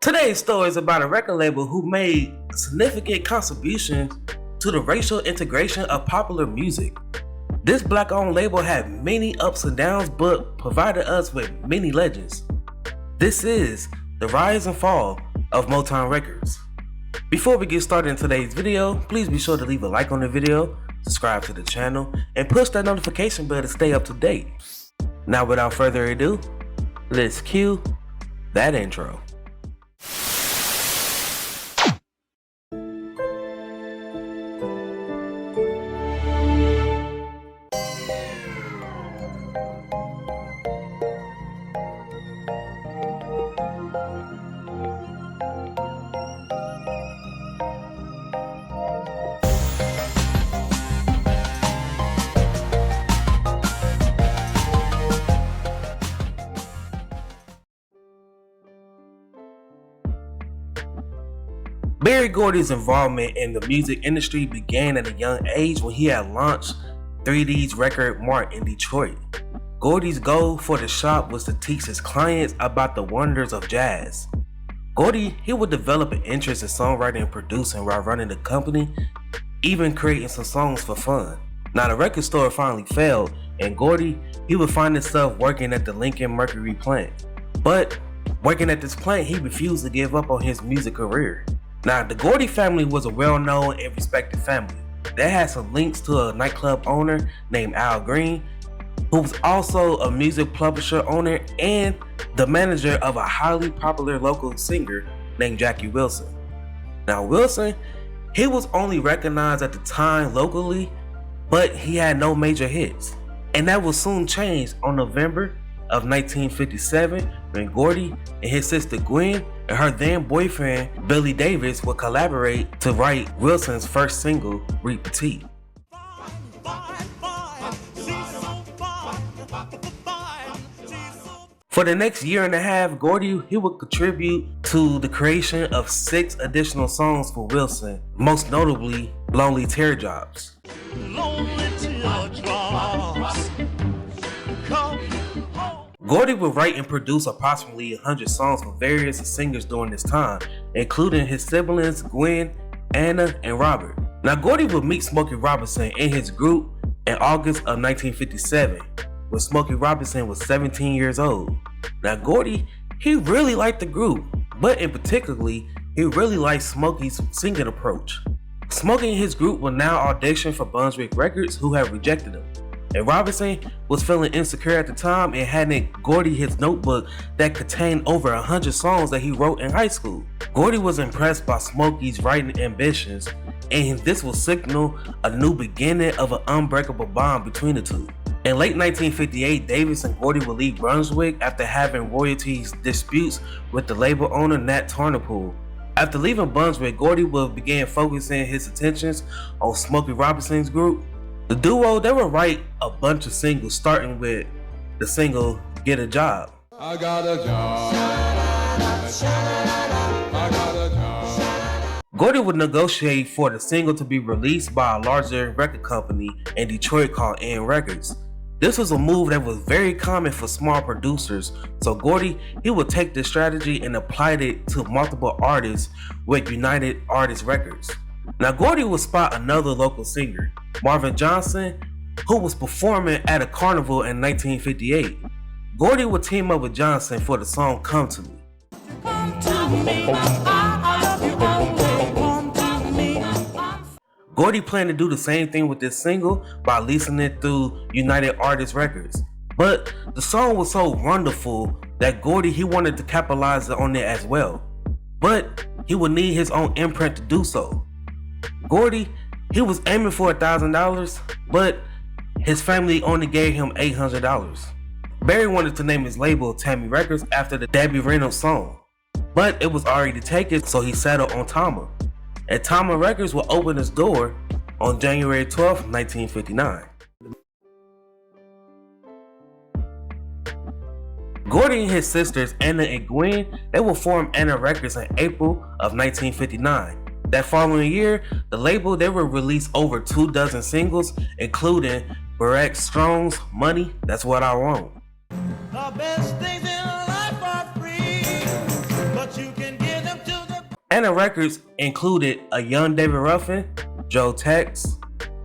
Today's story is about a record label who made significant contributions to the racial integration of popular music. This black-owned label had many ups and downs, but provided us with many legends. This is the rise and fall of Motown Records. Before we get started in today's video, please be sure to leave a like on the video, subscribe to the channel, and push that notification bell to stay up to date. Now without further ado, let's cue that intro. Berry Gordy's involvement in the music industry began at a young age when he had launched 3D's Record Mart in Detroit. Gordy's goal for the shop was to teach his clients about the wonders of jazz. Gordy, he would develop an interest in songwriting and producing while running the company, even creating some songs for fun. Now the record store finally failed, and Gordy, he would find himself working at the Lincoln Mercury plant. But working at this plant, he refused to give up on his music career. Now, the Gordy family was a well-known and respected family. They had some links to a nightclub owner named Al Green, who was also a music publisher owner and the manager of a highly popular local singer named Jackie Wilson. Now, Wilson, he was only recognized at the time locally, but he had no major hits. And that would soon change on November of 1957 when Gordy and his sister Gwen and her then boyfriend Billy Davis would collaborate to write Wilson's first single, Reap Petite. For the next year and a half, Gordy, he would contribute to the creation of 6 additional songs for Wilson, most notably Lonely Teardrops. Gordy would write and produce approximately 100 songs for various singers during this time, including his siblings Gwen, Anna, and Robert. Now Gordy would meet Smokey Robinson in his group in August of 1957, when Smokey Robinson was 17 years old. Now Gordy, he really liked the group, but in particularly, he really liked Smokey's singing approach. Smokey and his group would now audition for Brunswick Records, who had rejected him. And Robinson was feeling insecure at the time and handed Gordy his notebook that contained over 100 songs that he wrote in high school. Gordy was impressed by Smokey's writing ambitions, and this will signal a new beginning of an unbreakable bond between the two. In late 1958, Davis and Gordy would leave Brunswick after having royalties disputes with the label owner Nat Tarnapool. After leaving Brunswick, Gordy would begin focusing his attentions on Smokey Robinson's group. The duo, they would write a bunch of singles, starting with the single Get a Job. I got a job. I got a job. Gordy would negotiate for the single to be released by a larger record company in Detroit called N Records. This was a move that was very common for small producers, so Gordy, he would take this strategy and applied it to multiple artists with United Artists Records. Now Gordy would spot another local singer, Marvin Johnson, who was performing at a carnival in 1958. Gordy would team up with Johnson for the song Come to Me. Gordy planned to do the same thing with this single by releasing it through United Artists Records. But the song was so wonderful that Gordy, he wanted to capitalize on it as well. But he would need his own imprint to do so. Gordy, he was aiming for $1,000, but his family only gave him $800. Berry wanted to name his label Tammy Records after the Debbie Reynolds song, but it was already taken, so he settled on Tama. And Tama Records will open its door on January 12, 1959. Gordy and his sisters Anna and Gwen, they will form Anna Records in April of 1959. That following year, the label, they will release over 24 singles, including Barrett Strong's Money, That's What I Want. The best things in life are free, but you can get Anna Records included a young David Ruffin, Joe Tex,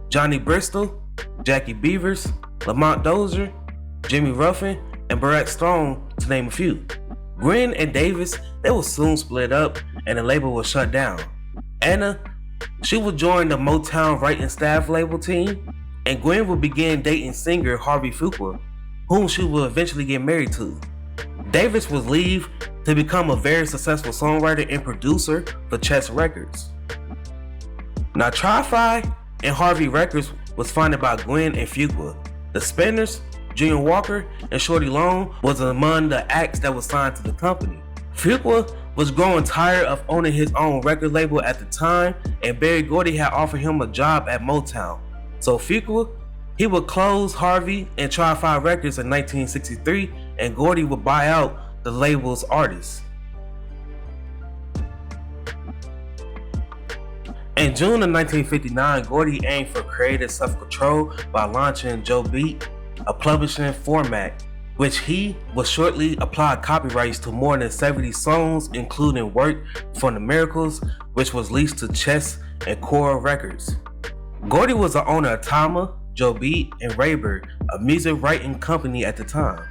Johnny Bristol, Jackie Beavers, Lamont Dozier, Jimmy Ruffin, and Barrett Stone, to name a few. Gwen and Davis, they will soon split up and the label was shut down. Anna, she would join the Motown writing staff label team, and Gwen would begin dating singer Harvey Fuqua, whom she will eventually get married to. Davis would leave to become a very successful songwriter and producer for Chess Records. Now, Tri-Fi and Harvey Records was founded by Gwen and Fuqua. The Spinners, Junior Walker, and Shorty Long was among the acts that was signed to the company. Fuqua was growing tired of owning his own record label at the time, and Berry Gordy had offered him a job at Motown. So Fuqua, he would close Harvey and Tri-Fi Records in 1963, and Gordy would buy out the label's artists. In June of 1959, Gordy aimed for creative self-control by launching Joe Beat, a publishing format, which he would shortly apply copyrights to more than 70 songs, including work from the Miracles, which was leased to Chess and Cora Records. Gordy was the owner of Tama, Joe Beat, and Rayburn, a music writing company at the time.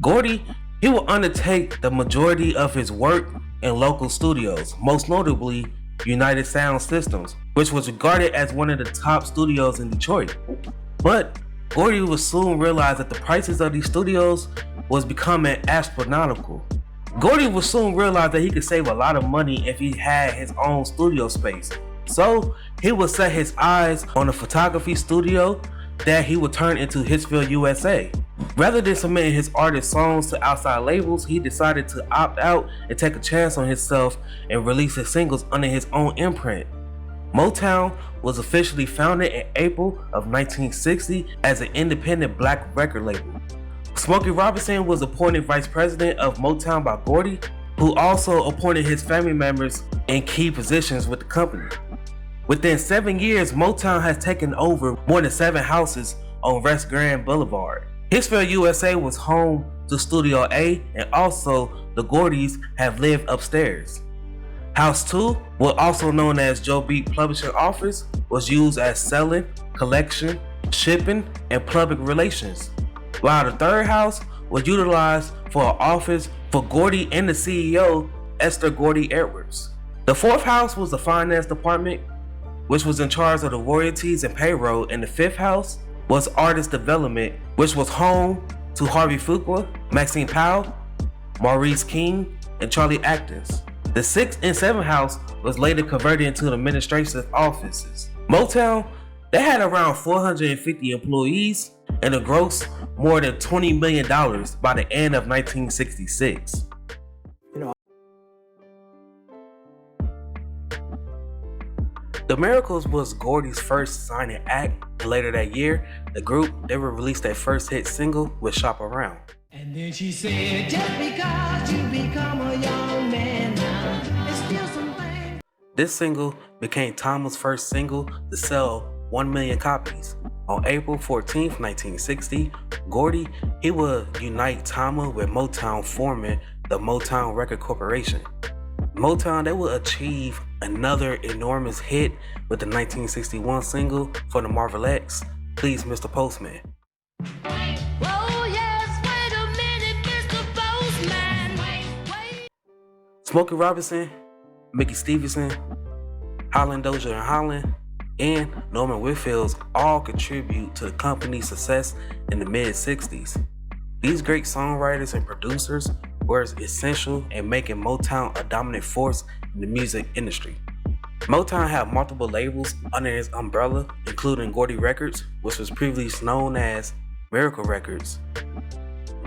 Gordy, he would undertake the majority of his work in local studios, most notably United Sound Systems, which was regarded as one of the top studios in Detroit. But Gordy would soon realize that the prices of these studios was becoming astronomical. Gordy would soon realize that he could save a lot of money if he had his own studio space. So he would set his eyes on a photography studio that he would turn into Hitsville USA. Rather than submitting his artist songs to outside labels, he decided to opt out and take a chance on himself and release his singles under his own imprint. Motown was officially founded in April of 1960 as an independent black record label. Smokey Robinson was appointed vice president of Motown by Gordy, who also appointed his family members in key positions with the company. Within 7 years, Motown has taken over more than 7 houses on West Grand Boulevard. Hitsville USA was home to Studio A, and also the Gordys have lived upstairs. House 2, what also known as Joe Beat Publishing Office, was used as selling, collection, shipping, and public relations, while the third house was utilized for an office for Gordy and the CEO, Esther Gordy Edwards. The fourth house was the finance department, which was in charge of the royalties and payroll, and the fifth house was artist development, which was home to Harvey Fuqua, Maxine Powell, Maurice King, and Charlie Atkins. The sixth and seventh house was later converted into administrative offices. Motown, they had around 450 employees and a gross more than $20 million by the end of 1966. The Miracles was Gordy's first signing act, and later that year, the group, they would release their first hit single with Shop Around. And then she said, just because you become a young man now, it's still something. This single became Tama's first single to sell 1 million copies. On April 14th, 1960, Gordy, he would unite Tama with Motown, forming the Motown Record Corporation. Motown, they would achieve another enormous hit with the 1961 single for the Marvelettes, Please Mr. Postman. Smokey Robinson, Mickey Stevenson, Holland Dozier and Holland, and Norman Whitfield all contribute to the company's success in the mid-60s. These great songwriters and producers were essential in making Motown a dominant force in the music industry. Motown had multiple labels under his umbrella, including Gordy Records, which was previously known as Miracle Records.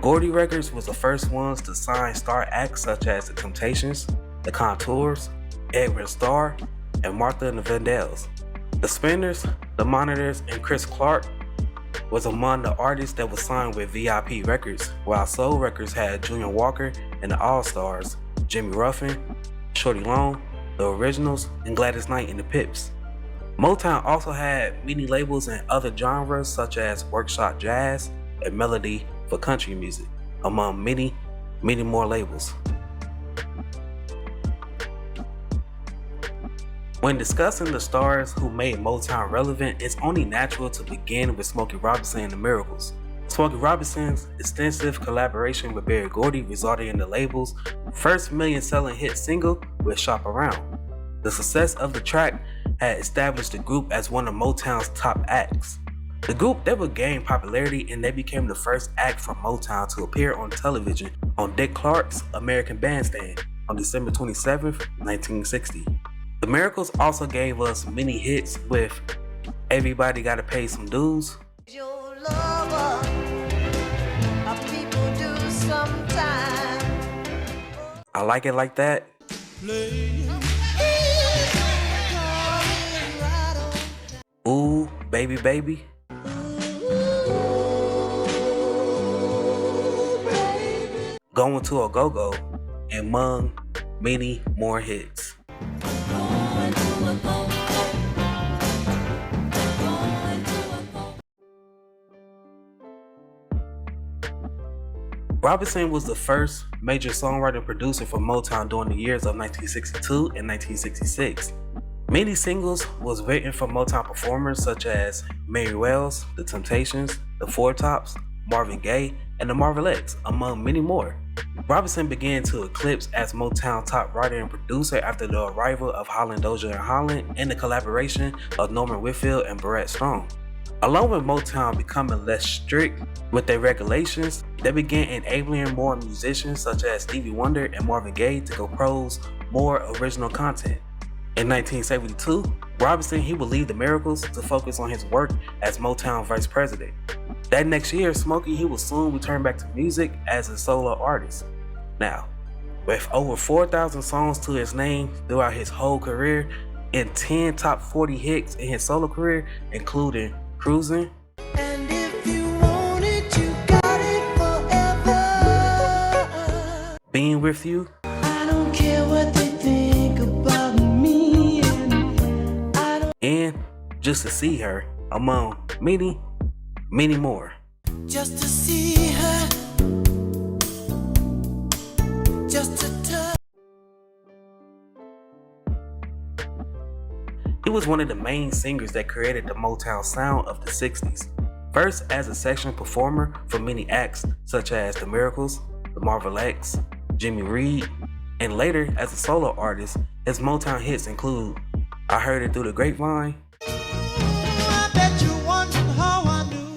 Gordy Records was the first ones to sign star acts such as The Temptations, The Contours, Edwin Starr, and Martha and the Vandells. The Spinners, The Monitors, and Chris Clark was among the artists that was signed with VIP Records, while Soul Records had Junior Walker and the All-Stars, Jimmy Ruffin, Shorty Long, The Originals, and Gladys Knight and the Pips. Motown also had many labels in other genres such as Workshop Jazz and Melody for country music, among many more labels. When discussing the stars who made Motown relevant, it's only natural to begin with Smokey Robinson and the Miracles. Smokey Robinson's extensive collaboration with Berry Gordy resulted in the label's first million-selling hit single with Shop Around. The success of the track had established the group as one of Motown's top acts. The group then would gain popularity and they became the first act from Motown to appear on television on Dick Clark's American Bandstand on December 27, 1960. The Miracles also gave us many hits with Everybody Gotta Pay Some Dues, Your lover, people do sometime. I Like It Like That, Ooh, Baby Baby, Going to a Go-Go, and among many more hits. Robinson was the first major songwriter and producer for Motown during the years of 1962 and 1966. Many singles was written for Motown performers such as Mary Wells, The Temptations, The Four Tops, Marvin Gaye, and the Marvelettes, among many more. Robinson began to eclipse as Motown top writer and producer after the arrival of Holland Dozier and Holland and the collaboration of Norman Whitfield and Barrett Strong. Along with Motown becoming less strict with their regulations, they began enabling more musicians such as Stevie Wonder and Marvin Gaye to compose more original content. In 1972, Robinson would leave the Miracles to focus on his work as Motown vice president. That next year, Smokey would soon return back to music as a solo artist. Now, with over 4,000 songs to his name throughout his whole career and 10 top 40 hits in his solo career, including Cruising, And if you want it, you got it forever. Being With You, I don't care what they think about me, and Just to See Her, among many, many more. just to see her, just to touch. He was one of the main singers that created the Motown Sound of the 60s. First as a section performer for many acts such as The Miracles, The Marvelettes, Jimmy Reed, and later as a solo artist, his Motown hits include I Heard It Through the Grapevine, I bet you wondered how I knew.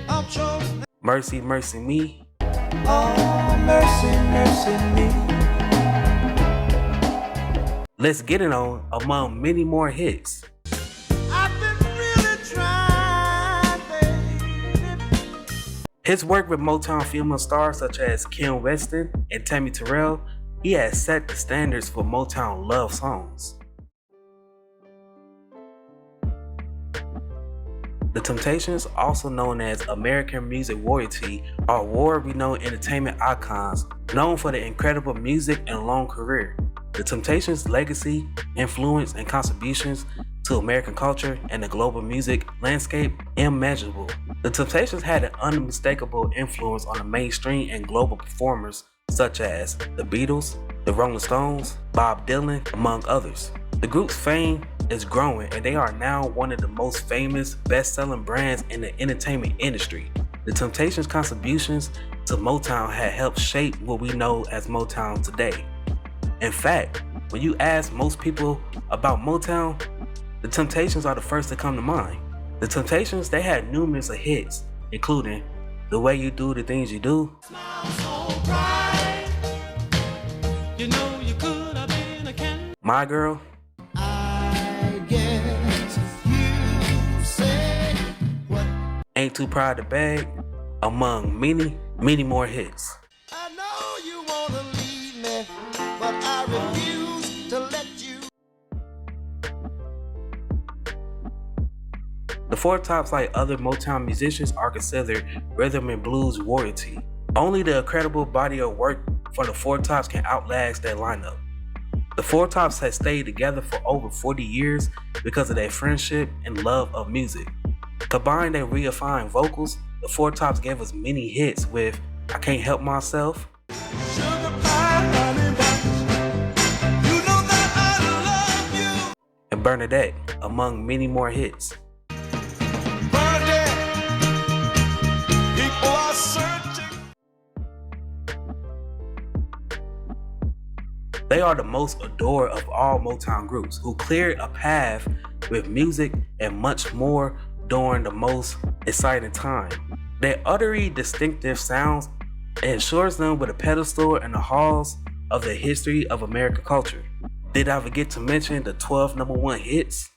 I'm sure. Mercy, Mercy Me, Oh, mercy, mercy me. Let's Get It On, among many more hits. I've been really trying, baby. His work with Motown female stars such as Kim Weston and Tammy Terrell, he has set the standards for Motown love songs. The Temptations, also known as American music royalty, are award-renowned entertainment icons known for their incredible music and long career. The Temptations' legacy, influence, and contributions to American culture and the global music landscape immeasurable. The Temptations had an unmistakable influence on the mainstream and global performers such as the Beatles, the Rolling Stones, Bob Dylan, among others. The group's fame is growing and they are now one of the most famous, best-selling brands in the entertainment industry. The Temptations' contributions to Motown had helped shape what we know as Motown today. In fact, when you ask most people about Motown, the Temptations are the first to come to mind. The Temptations, they had numerous of hits, including The Way You Do the Things You Do, You know you could have been a can. My Girl, I guess you say what Ain't Too Proud to Beg, among many, many more hits. I know you wanna leave me, but I refuse to let you. The Four Tops, like other Motown musicians, are considered rhythm and blues royalty. Only the incredible body of work for the Four Tops can outlast their lineup. The Four Tops has stayed together for over 40 years because of their friendship and love of music. Combined their refined vocals, the Four Tops gave us many hits with I Can't Help Myself, Sugar pie, honey buns. You know that I love and Bernadette, among many more hits. People are searching. They are the most adored of all Motown groups, who cleared a path with music and much more during the most exciting time. Their utterly distinctive sounds ensures them with a pedestal in the halls of the history of American culture. Did I forget to mention the 12 number one hits?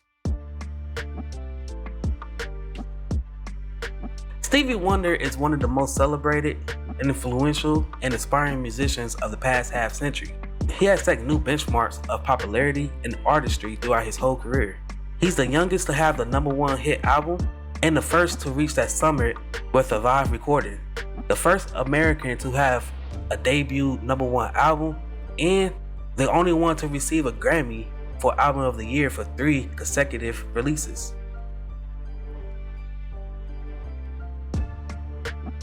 Stevie Wonder is one of the most celebrated, influential, and inspiring musicians of the past half century. He has set new benchmarks of popularity and artistry throughout his whole career. He's the youngest to have the number one hit album and the first to reach that summit with a live recording. The first American to have a debut number one album and the only one to receive a Grammy for Album of the Year for 3 consecutive releases.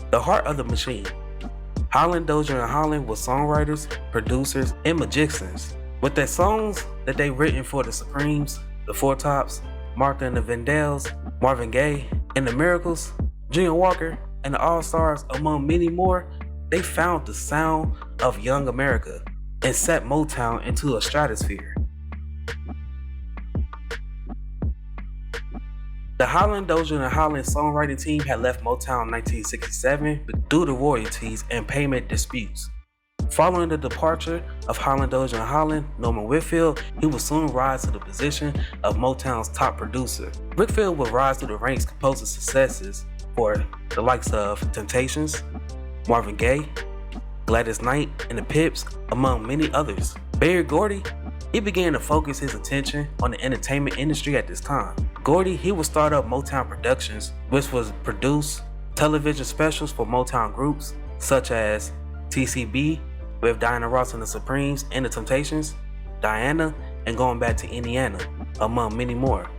The heart of the machine. Holland, Dozier, and Holland were songwriters, producers, and magicians. With their songs that they written for the Supremes, the Four Tops, Martha and the Vandells, Marvin Gaye, and the Miracles, Junior Walker, and the All-Stars, among many more, they found the sound of young America and set Motown into a stratosphere. The Holland, Dozier, and Holland songwriting team had left Motown in 1967 due to royalties and payment disputes. Following the departure of Holland, Dozier, and Holland, Norman Whitfield, he would soon rise to the position of Motown's top producer. Whitfield would rise through the ranks, composing successes for the likes of Temptations, Marvin Gaye, Gladys Knight, and the Pips, among many others. Berry Gordy, he began to focus his attention on the entertainment industry at this time. Gordy, he would start up Motown Productions, which was produce television specials for Motown groups such as TCB with Diana Ross and the Supremes and the Temptations, Diana, and Going Back to Indiana, among many more.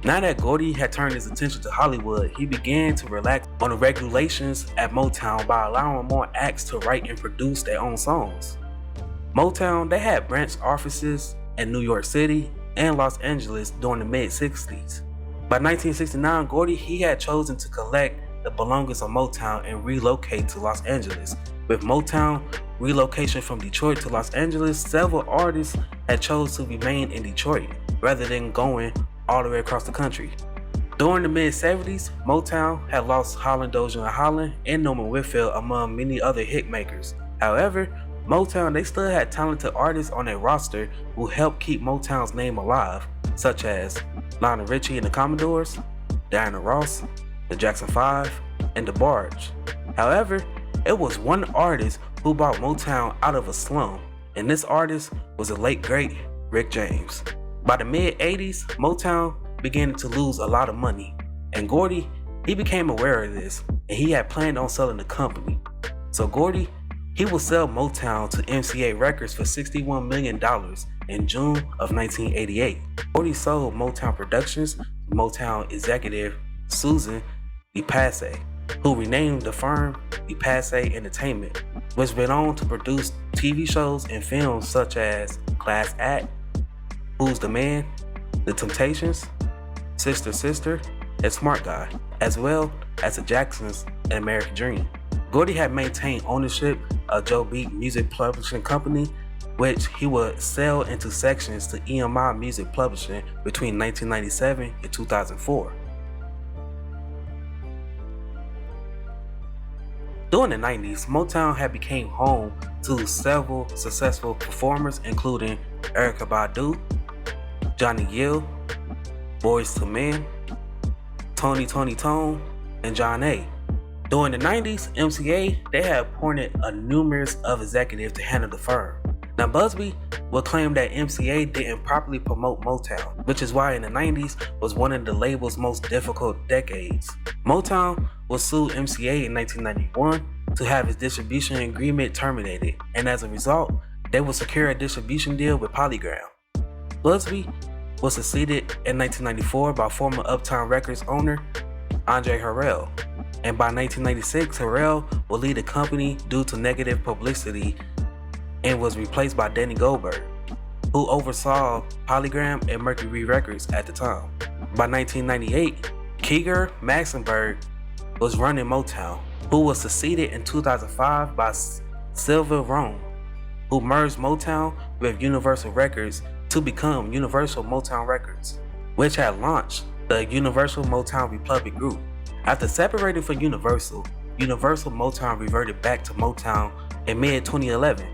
Now that Gordy had turned his attention to Hollywood, he began to relax on the regulations at Motown by allowing more acts to write and produce their own songs. Motown, they had branch offices in New York City and Los Angeles during the mid-60s. By 1969, Gordy, he had chosen to collect the belongings of Motown and relocate to Los Angeles. With Motown relocation from Detroit to Los Angeles, several artists had chosen to remain in Detroit rather than going all the way across the country. During the mid-70s, Motown had lost Holland, Dozier, and Holland and Norman Whitfield, among many other hit makers. However, Motown, they still had talented artists on their roster who helped keep Motown's name alive, such as Lionel Richie and the Commodores, Diana Ross, the Jackson 5, and the Barge. However, it was one artist who brought Motown out of a slum, and this artist was the late great Rick James. By the mid-80s, Motown began to lose a lot of money, and Gordy, he became aware of this, and he had planned on selling the company. So Gordy, he would sell Motown to MCA Records for $61 million in June of 1988. Gordy sold Motown Productions to Motown executive Susan DePasse, who renamed the firm DePasse Entertainment, which went on to produce TV shows and films such as Class Act, Who's the Man, The Temptations, Sister Sister, and Smart Guy, as well as The Jacksons and American Dream. Gordy had maintained ownership of Joe Beat Music Publishing Company, which he would sell into sections to EMI Music Publishing between 1997 and 2004. During the 90s, Motown had become home to several successful performers, including Erykah Badu, Johnny Gill, Boyz II Men, Tony Tone, and John A. During the 90s, MCA, they had appointed a numerous of executives to handle the firm. Now Busby would claim that MCA didn't properly promote Motown, which is why in the 90s was one of the label's most difficult decades. Motown would sue MCA in 1991 to have its distribution agreement terminated, and as a result, they would secure a distribution deal with Polygram. Busby was succeeded in 1994 by former Uptown Records owner Andre Harrell, and by 1996, Harrell would lead the company due to negative publicity and was replaced by Danny Goldberg. who oversaw Polygram and Mercury Records at the time. By 1998, Keeger Maxenberg was running Motown, who was succeeded in 2005 by Sylvia Rome, who merged Motown with Universal Records to become Universal Motown Records, which had launched the Universal Motown Republic Group. After separating from Universal, Universal Motown reverted back to Motown in mid-2011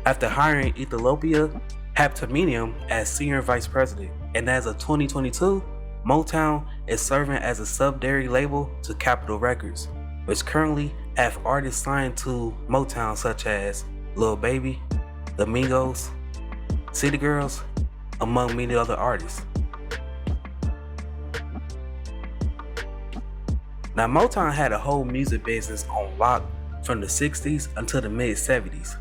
after hiring Ethiopia Haptominium as Senior Vice President, and as of 2022, Motown is serving as a subsidiary label to Capitol Records, which currently have artists signed to Motown such as Lil Baby, The Migos, City Girls, among many other artists. Now, Motown had a whole music business on lock from the 60s until the mid-70s.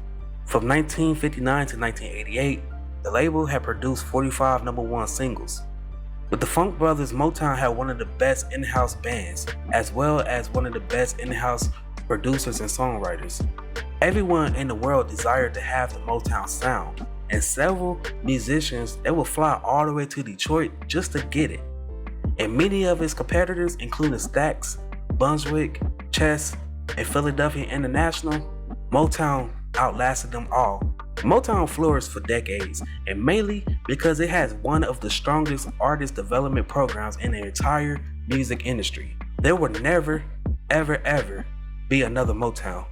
From 1959 to 1988, the label had produced 45 #1 singles. With the Funk Brothers, Motown had one of the best in-house bands, as well as one of the best in-house producers and songwriters. Everyone in the world desired to have the Motown Sound, and several musicians, they would fly all the way to Detroit just to get it. And many of his competitors, including Stax, Brunswick, Chess, and Philadelphia International, Motown outlasted them all. Motown flourished for decades, and mainly because it has one of the strongest artist development programs in the entire music industry. There will never, ever be another Motown.